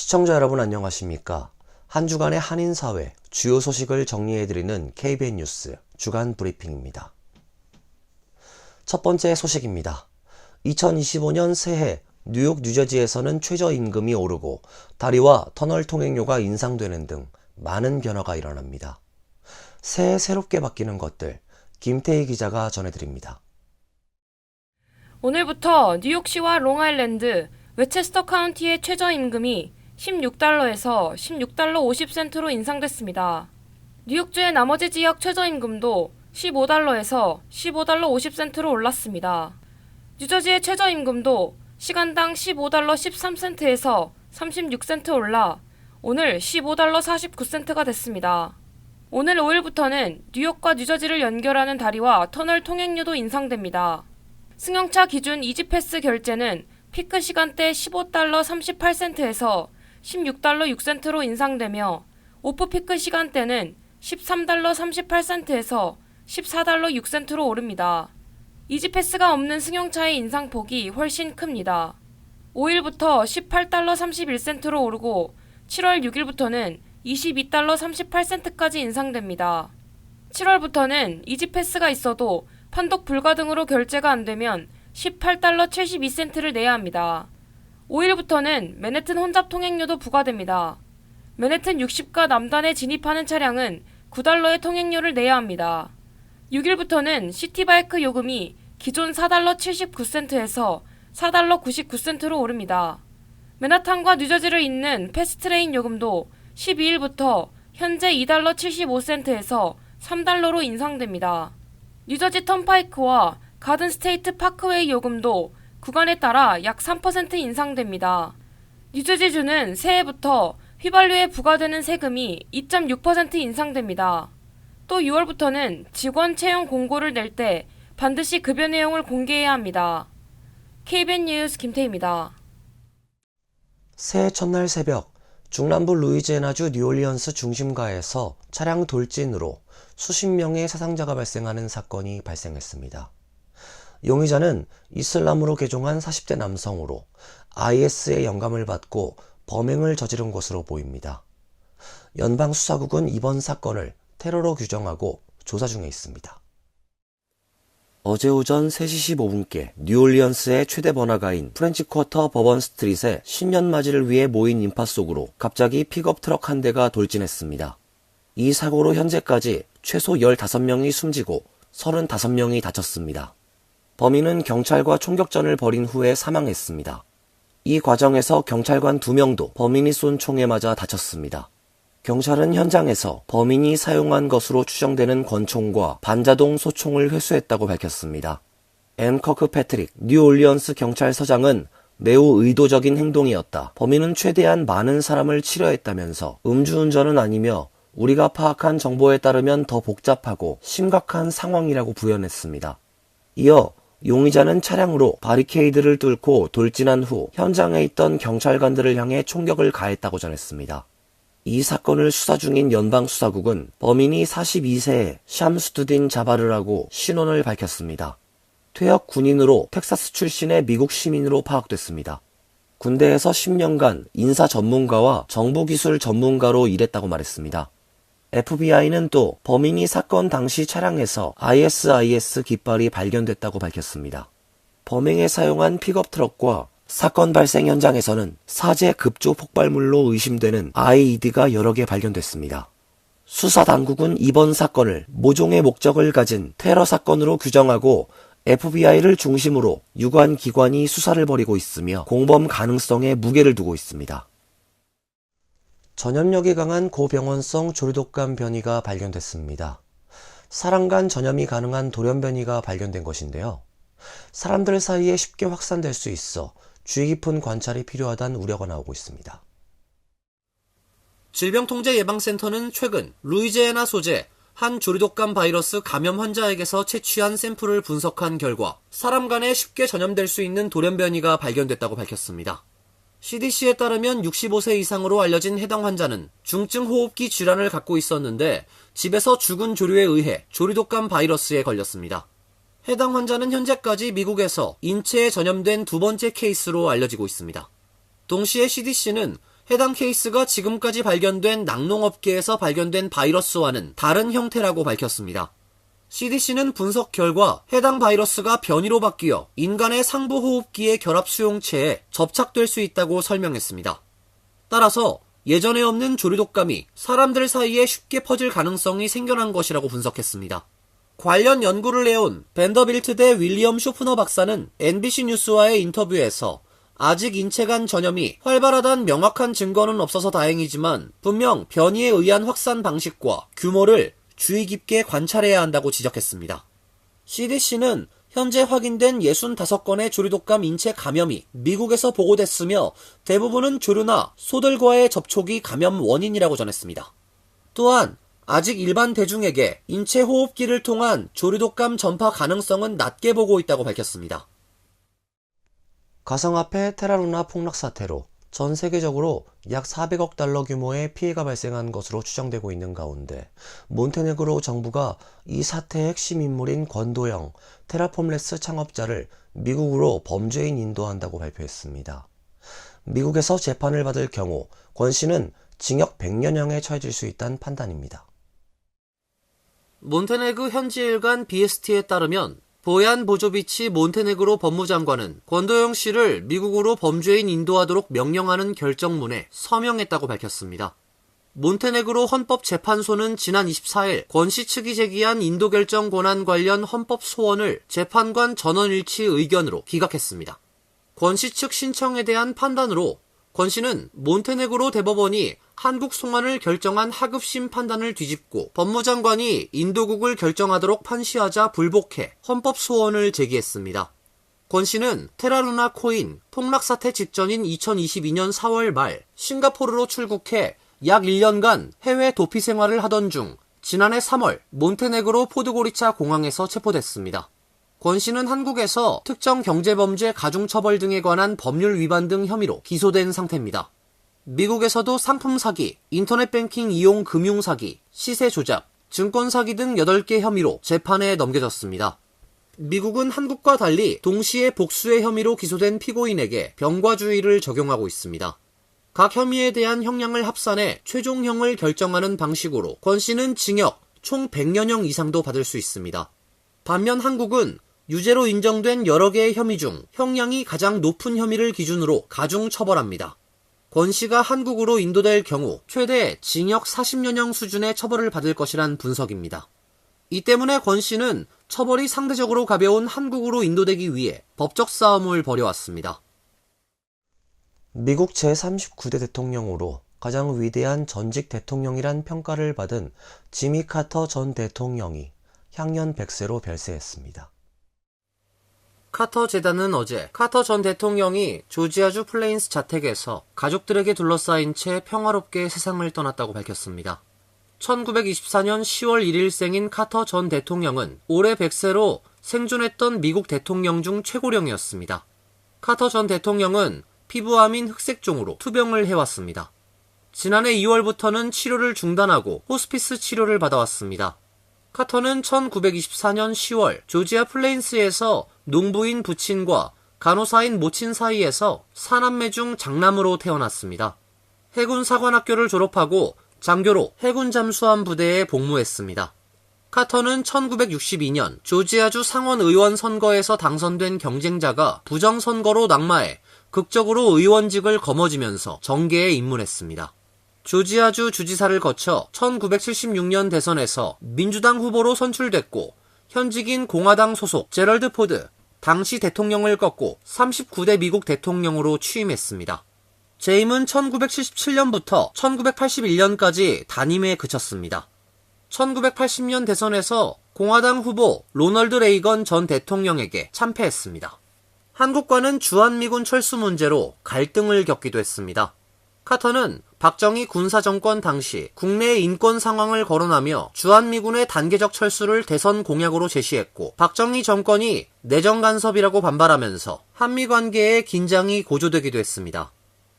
시청자 여러분 안녕하십니까? 한 주간의 한인사회 주요 소식을 정리해드리는 KBN 뉴스 주간 브리핑입니다. 첫 번째 소식입니다. 2025년 새해 뉴욕, 뉴저지에서는 최저임금이 오르고 다리와 터널 통행료가 인상되는 등 많은 변화가 일어납니다. 새해 새롭게 바뀌는 것들, 김태희 기자가 전해드립니다. 오늘부터 뉴욕시와 롱아일랜드, 웨체스터 카운티의 최저임금이 16달러에서 16달러 50센트로 인상됐습니다. 뉴욕주의 나머지 지역 최저임금도 15달러에서 15달러 50센트로 올랐습니다. 뉴저지의 최저임금도 시간당 15달러 13센트에서 36센트 올라 오늘 15달러 49센트가 됐습니다. 오늘 5일부터는 뉴욕과 뉴저지를 연결하는 다리와 터널 통행료도 인상됩니다. 승용차 기준 이지패스 결제는 피크 시간대 15달러 38센트에서 16달러 6센트로 인상되며 오프피크 시간대는 13달러 38센트에서 14달러 6센트로 오릅니다. 이지패스가 없는 승용차의 인상폭이 훨씬 큽니다. 5일부터 18달러 31센트로 오르고 7월 6일부터는 22달러 38센트까지 인상됩니다. 7월부터는 이지패스가 있어도 판독 불가등으로 결제가 안되면 18달러 72센트를 내야 합니다. 5일부터는 맨해튼 혼잡 통행료도 부과됩니다. 맨해튼 60가 남단에 진입하는 차량은 9달러의 통행료를 내야 합니다. 6일부터는 시티바이크 요금이 기존 4달러 79센트에서 4달러 99센트로 오릅니다. 맨하탄과 뉴저지를 잇는 패스트레인 요금도 12일부터 현재 2달러 75센트에서 3달러로 인상됩니다. 뉴저지 턴파이크와 가든 스테이트 파크웨이 요금도 구간에 따라 약 3% 인상됩니다. 뉴저지주는 새해부터 휘발유에 부과되는 세금이 2.6% 인상됩니다. 또 6월부터는 직원 채용 공고를 낼 때 반드시 급여 내용을 공개해야 합니다. KBN 뉴스 김태희입니다. 새해 첫날 새벽 중남부 루이지애나주 뉴올리언스 중심가에서 차량 돌진으로 수십 명의 사상자가 발생하는 사건이 발생했습니다. 용의자는 이슬람으로 개종한 40대 남성으로 IS의 영감을 받고 범행을 저지른 것으로 보입니다. 연방수사국은 이번 사건을 테러로 규정하고 조사 중에 있습니다. 어제 오전 3시 15분께 뉴올리언스의 최대 번화가인 프렌치쿼터 버번 스트릿에 신년맞이를 위해 모인 인파 속으로 갑자기 픽업 트럭 한 대가 돌진했습니다. 이 사고로 현재까지 최소 15명이 숨지고 35명이 다쳤습니다. 범인은 경찰과 총격전을 벌인 후에 사망했습니다. 이 과정에서 경찰관 2명도 범인이 쏜 총에 맞아 다쳤습니다. 경찰은 현장에서 범인이 사용한 것으로 추정되는 권총과 반자동 소총을 회수했다고 밝혔습니다. 앤 커크 패트릭 뉴올리언스 경찰서장은 매우 의도적인 행동이었다. 범인은 최대한 많은 사람을 치료했다면서 음주운전은 아니며 우리가 파악한 정보에 따르면 더 복잡하고 심각한 상황이라고 부연했습니다. 이어 용의자는 차량으로 바리케이드를 뚫고 돌진한 후 현장에 있던 경찰관들을 향해 총격을 가했다고 전했습니다. 이 사건을 수사 중인 연방수사국은 범인이 42세의 샴스두딘 자바르라고 신원을 밝혔습니다. 퇴역 군인으로 텍사스 출신의 미국 시민으로 파악됐습니다. 군대에서 10년간 인사 전문가와 정보기술 전문가로 일했다고 말했습니다. FBI는 또 범인이 사건 당시 차량에서 ISIS 깃발이 발견됐다고 밝혔습니다. 범행에 사용한 픽업 트럭과 사건 발생 현장에서는 사제 급조 폭발물로 의심되는 IED가 여러 개 발견됐습니다. 수사 당국은 이번 사건을 모종의 목적을 가진 테러 사건으로 규정하고 FBI를 중심으로 유관 기관이 수사를 벌이고 있으며 공범 가능성에 무게를 두고 있습니다. 전염력이 강한 고병원성 조류독감 변이가 발견됐습니다. 사람 간 전염이 가능한 돌연 변이가 발견된 것인데요. 사람들 사이에 쉽게 확산될 수 있어 주의 깊은 관찰이 필요하다는 우려가 나오고 있습니다. 질병통제예방센터는 최근 루이지애나 소재 한 조류독감 바이러스 감염 환자에게서 채취한 샘플을 분석한 결과 사람 간에 쉽게 전염될 수 있는 돌연 변이가 발견됐다고 밝혔습니다. CDC에 따르면 65세 이상으로 알려진 해당 환자는 중증 호흡기 질환을 갖고 있었는데 집에서 죽은 조류에 의해 조류독감 바이러스에 걸렸습니다. 해당 환자는 현재까지 미국에서 인체에 전염된 두 번째 케이스로 알려지고 있습니다. 동시에 CDC는 해당 케이스가 지금까지 발견된 낙농업계에서 발견된 바이러스와는 다른 형태라고 밝혔습니다. CDC는 분석 결과 해당 바이러스가 변이로 바뀌어 인간의 상부호흡기의 결합 수용체에 접착될 수 있다고 설명했습니다. 따라서 예전에 없는 조류독감이 사람들 사이에 쉽게 퍼질 가능성이 생겨난 것이라고 분석했습니다. 관련 연구를 해온 밴더빌트대 윌리엄 쇼프너 박사는 NBC 뉴스와의 인터뷰에서 아직 인체 간 전염이 활발하다는 명확한 증거는 없어서 다행이지만 분명 변이에 의한 확산 방식과 규모를 주의 깊게 관찰해야 한다고 지적했습니다. CDC는 현재 확인된 65건의 조류독감 인체 감염이 미국에서 보고됐으며 대부분은 조류나 소들과의 접촉이 감염 원인이라고 전했습니다. 또한 아직 일반 대중에게 인체 호흡기를 통한 조류독감 전파 가능성은 낮게 보고 있다고 밝혔습니다. 가상화폐 테라루나 폭락 사태로 전 세계적으로 약 400억 달러 규모의 피해가 발생한 것으로 추정되고 있는 가운데 몬테네그로 정부가 이 사태의 핵심 인물인 권도영 테라폼레스 창업자를 미국으로 범죄인 인도한다고 발표했습니다. 미국에서 재판을 받을 경우 권 씨는 징역 100년형에 처해질 수 있다는 판단입니다. 몬테네그 현지 일간 BST에 따르면 보얀 보조비치 몬테네그로 법무장관은 권도영 씨를 미국으로 범죄인 인도하도록 명령하는 결정문에 서명했다고 밝혔습니다. 몬테네그로 헌법재판소는 지난 24일 권 씨 측이 제기한 인도 결정 권한 관련 헌법 소원을 재판관 전원일치 의견으로 기각했습니다. 권 씨 측 신청에 대한 판단으로 권 씨는 몬테네그로 대법원이 한국 송환을 결정한 하급심 판단을 뒤집고 법무장관이 인도국을 결정하도록 판시하자 불복해 헌법 소원을 제기했습니다. 권 씨는 테라루나 코인 폭락 사태 직전인 2022년 4월 말 싱가포르로 출국해 약 1년간 해외 도피 생활을 하던 중 지난해 3월 몬테네그로 포드고리차 공항에서 체포됐습니다. 권 씨는 한국에서 특정 경제범죄 가중처벌 등에 관한 법률 위반 등 혐의로 기소된 상태입니다. 미국에서도 상품 사기, 인터넷 뱅킹 이용 금융 사기, 시세 조작, 증권 사기 등 8개 혐의로 재판에 넘겨졌습니다. 미국은 한국과 달리 동시에 복수의 혐의로 기소된 피고인에게 병과주의를 적용하고 있습니다. 각 혐의에 대한 형량을 합산해 최종형을 결정하는 방식으로 권 씨는 징역 총 100년형 이상도 받을 수 있습니다. 반면 한국은 유죄로 인정된 여러 개의 혐의 중 형량이 가장 높은 혐의를 기준으로 가중 처벌합니다. 권 씨가 한국으로 인도될 경우 최대 징역 40년형 수준의 처벌을 받을 것이란 분석입니다. 이 때문에 권 씨는 처벌이 상대적으로 가벼운 한국으로 인도되기 위해 법적 싸움을 벌여왔습니다. 미국 제39대 대통령으로 가장 위대한 전직 대통령이란 평가를 받은 지미 카터 전 대통령이 향년 100세로 별세했습니다. 카터 재단은 어제 카터 전 대통령이 조지아주 플레인스 자택에서 가족들에게 둘러싸인 채 평화롭게 세상을 떠났다고 밝혔습니다. 1924년 10월 1일생인 카터 전 대통령은 올해 100세로 생존했던 미국 대통령 중 최고령이었습니다. 카터 전 대통령은 피부암인 흑색종으로 투병을 해왔습니다. 지난해 2월부터는 치료를 중단하고 호스피스 치료를 받아왔습니다. 카터는 1924년 10월 조지아 플레인스에서 농부인 부친과 간호사인 모친 사이에서 4남매 중 장남으로 태어났습니다. 해군 사관학교를 졸업하고 장교로 해군 잠수함 부대에 복무했습니다. 카터는 1962년 조지아주 상원 의원 선거에서 당선된 경쟁자가 부정선거로 낙마해 극적으로 의원직을 거머쥐면서 정계에 입문했습니다. 조지아주 주지사를 거쳐 1976년 대선에서 민주당 후보로 선출됐고 현직인 공화당 소속 제럴드 포드 당시 대통령을 꺾고 39대 미국 대통령으로 취임했습니다. 재임은 1977년부터 1981년까지 단임에 그쳤습니다. 1980년 대선에서 공화당 후보 로널드 레이건 전 대통령에게 참패했습니다. 한국과는 주한미군 철수 문제로 갈등을 겪기도 했습니다. 카터는 박정희 군사정권 당시 국내의 인권 상황을 거론하며 주한미군의 단계적 철수를 대선 공약으로 제시했고 박정희 정권이 내정 간섭이라고 반발하면서 한미관계의 긴장이 고조되기도 했습니다.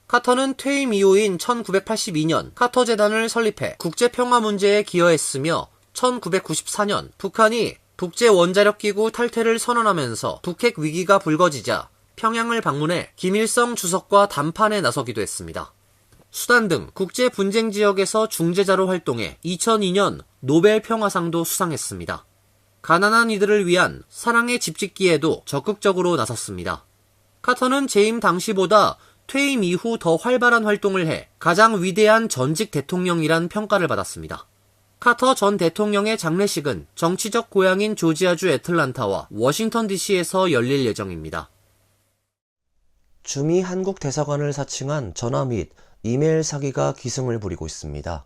카터는 퇴임 이후인 1982년 카터 재단을 설립해 국제평화 문제에 기여했으며 1994년 북한이 북제원자력기구 탈퇴를 선언하면서 북핵 위기가 불거지자 평양을 방문해 김일성 주석과 담판에 나서기도 했습니다. 수단 등 국제 분쟁 지역에서 중재자로 활동해 2002년 노벨 평화상도 수상했습니다. 가난한 이들을 위한 사랑의 집 짓기에도 적극적으로 나섰습니다. 카터는 재임 당시보다 퇴임 이후 더 활발한 활동을 해 가장 위대한 전직 대통령이란 평가를 받았습니다. 카터 전 대통령의 장례식은 정치적 고향인 조지아주 애틀란타와 워싱턴 DC에서 열릴 예정입니다. 주미 한국 대사관을 사칭한 전화 및 이메일 사기가 기승을 부리고 있습니다.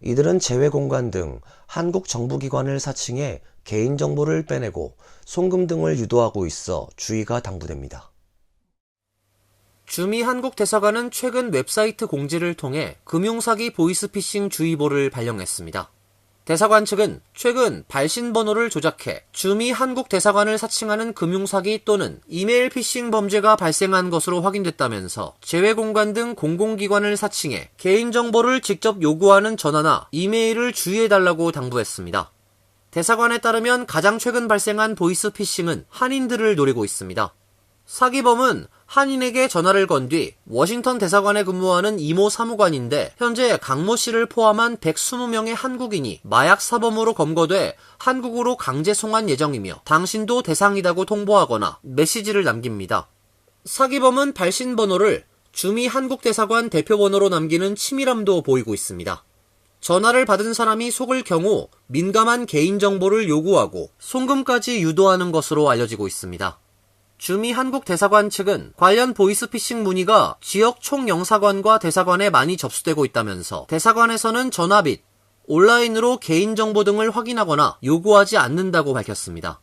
이들은 재외공관 등 한국 정부기관을 사칭해 개인정보를 빼내고 송금 등을 유도하고 있어 주의가 당부됩니다. 주미 한국 대사관은 최근 웹사이트 공지를 통해 금융사기 보이스피싱 주의보를 발령했습니다. 대사관 측은 최근 발신 번호를 조작해 주미 한국 대사관을 사칭하는 금융사기 또는 이메일 피싱 범죄가 발생한 것으로 확인됐다면서 재외공관 등 공공기관을 사칭해 개인정보를 직접 요구하는 전화나 이메일을 주의해달라고 당부했습니다. 대사관에 따르면 가장 최근 발생한 보이스피싱은 한인들을 노리고 있습니다. 사기범은 한인에게 전화를 건 뒤 워싱턴 대사관에 근무하는 이모 사무관인데 현재 강모 씨를 포함한 120명의 한국인이 마약 사범으로 검거돼 한국으로 강제 송환 예정이며 당신도 대상이라고 통보하거나 메시지를 남깁니다. 사기범은 발신 번호를 주미 한국 대사관 대표번호로 남기는 치밀함도 보이고 있습니다. 전화를 받은 사람이 속을 경우 민감한 개인정보를 요구하고 송금까지 유도하는 것으로 알려지고 있습니다. 주미 한국 대사관 측은 관련 보이스피싱 문의가 지역 총영사관과 대사관에 많이 접수되고 있다면서 대사관에서는 전화 및 온라인으로 개인정보 등을 확인하거나 요구하지 않는다고 밝혔습니다.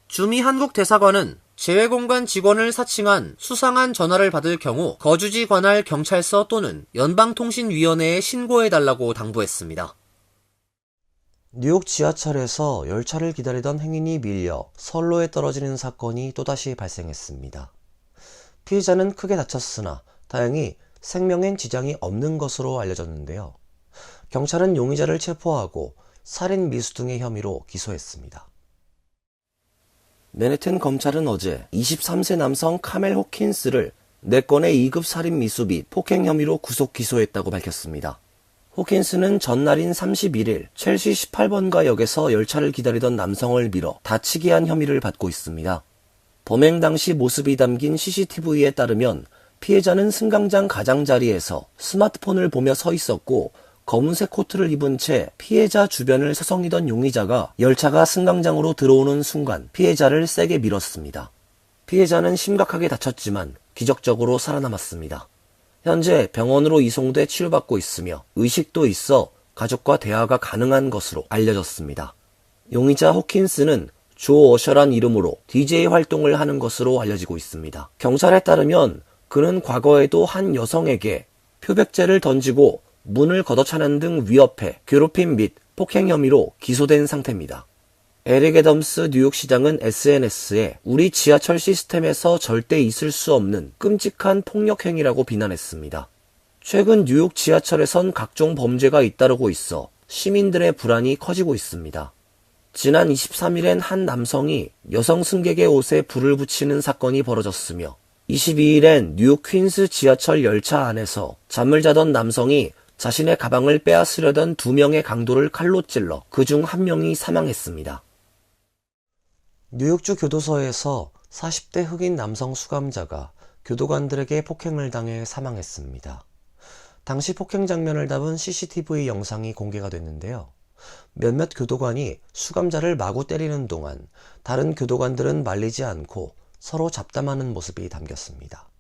주미 한국 대사관은 재외공관 직원을 사칭한 수상한 전화를 받을 경우 거주지 관할 경찰서 또는 연방통신위원회에 신고해달라고 당부했습니다. 뉴욕 지하철에서 열차를 기다리던 행인이 밀려 선로에 떨어지는 사건이 또다시 발생했습니다. 피해자는 크게 다쳤으나 다행히 생명엔 지장이 없는 것으로 알려졌는데요. 경찰은 용의자를 체포하고 살인 미수 등의 혐의로 기소했습니다. 맨해튼 검찰은 어제 23세 남성 카멜 호킨스를 4건의 2급 살인 미수 및 폭행 혐의로 구속 기소했다고 밝혔습니다. 호킨스는 전날인 31일 첼시 18번가 역에서 열차를 기다리던 남성을 밀어 다치게 한 혐의를 받고 있습니다. 범행 당시 모습이 담긴 CCTV에 따르면 피해자는 승강장 가장자리에서 스마트폰을 보며 서 있었고 검은색 코트를 입은 채 피해자 주변을 서성이던 용의자가 열차가 승강장으로 들어오는 순간 피해자를 세게 밀었습니다. 피해자는 심각하게 다쳤지만 기적적으로 살아남았습니다. 현재 병원으로 이송돼 치료받고 있으며 의식도 있어 가족과 대화가 가능한 것으로 알려졌습니다. 용의자 호킨스는 조 어셔란 이름으로 DJ 활동을 하는 것으로 알려지고 있습니다. 경찰에 따르면 그는 과거에도 한 여성에게 표백제를 던지고 문을 걷어차는 등 위협해 괴롭힘 및 폭행 혐의로 기소된 상태입니다. 에릭 애덤스 뉴욕시장은 SNS에 우리 지하철 시스템에서 절대 있을 수 없는 끔찍한 폭력 행위라고 비난했습니다. 최근 뉴욕 지하철에선 각종 범죄가 잇따르고 있어 시민들의 불안이 커지고 있습니다. 지난 23일엔 한 남성이 여성 승객의 옷에 불을 붙이는 사건이 벌어졌으며 22일엔 뉴욕 퀸스 지하철 열차 안에서 잠을 자던 남성이 자신의 가방을 빼앗으려던 2명의 강도를 칼로 찔러 그중 1명이 사망했습니다. 뉴욕주 교도소에서 40대 흑인 남성 수감자가 교도관들에게 폭행을 당해 사망했습니다. 당시 폭행 장면을 담은 CCTV 영상이 공개가 됐는데요. 몇몇 교도관이 수감자를 마구 때리는 동안 다른 교도관들은 말리지 않고 서로 잡담하는 모습이 담겼습니다.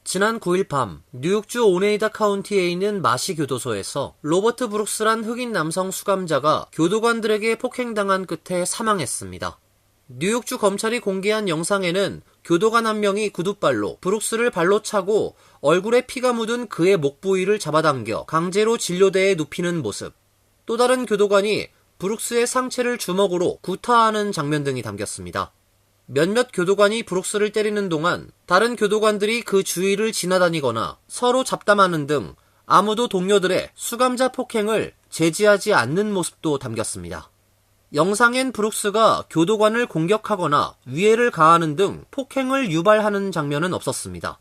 지난 9일 밤 뉴욕주 오네이다 카운티에 있는 마시 교도소에서 로버트 브룩스란 흑인 남성 수감자가 교도관들에게 폭행당한 끝에 사망했습니다. 뉴욕주 검찰이 공개한 영상에는 교도관 한 명이 구둣발로 브룩스를 발로 차고 얼굴에 피가 묻은 그의 목 부위를 잡아당겨 강제로 진료대에 눕히는 모습, 또 다른 교도관이 브룩스의 상체를 주먹으로 구타하는 장면 등이 담겼습니다. 몇몇 교도관이 브룩스를 때리는 동안 다른 교도관들이 그 주위를 지나다니거나 서로 잡담하는 등 아무도 동료들의 수감자 폭행을 제지하지 않는 모습도 담겼습니다. 영상엔 브룩스가 교도관을 공격하거나 위해를 가하는 등 폭행을 유발하는 장면은 없었습니다.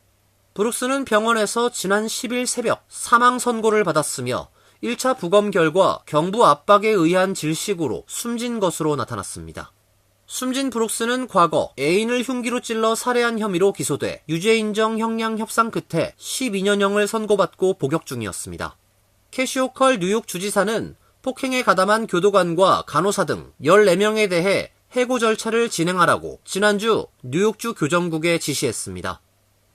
브룩스는 병원에서 지난 10일 새벽 사망 선고를 받았으며 1차 부검 결과 경부 압박에 의한 질식으로 숨진 것으로 나타났습니다. 숨진 브룩스는 과거 애인을 흉기로 찔러 살해한 혐의로 기소돼 유죄 인정 형량 협상 끝에 12년형을 선고받고 복역 중이었습니다. 캐시오컬 뉴욕 주지사는 폭행에 가담한 교도관과 간호사 등 14명에 대해 해고 절차를 진행하라고 지난주 뉴욕주 교정국에 지시했습니다.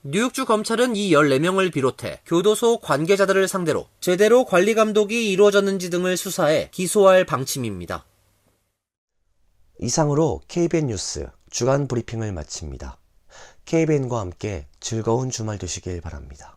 뉴욕주 검찰은 이 14명을 비롯해 교도소 관계자들을 상대로 제대로 관리 감독이 이루어졌는지 등을 수사해 기소할 방침입니다. 이상으로 KBN 뉴스 주간 브리핑을 마칩니다. KBN과 함께 즐거운 주말 되시길 바랍니다.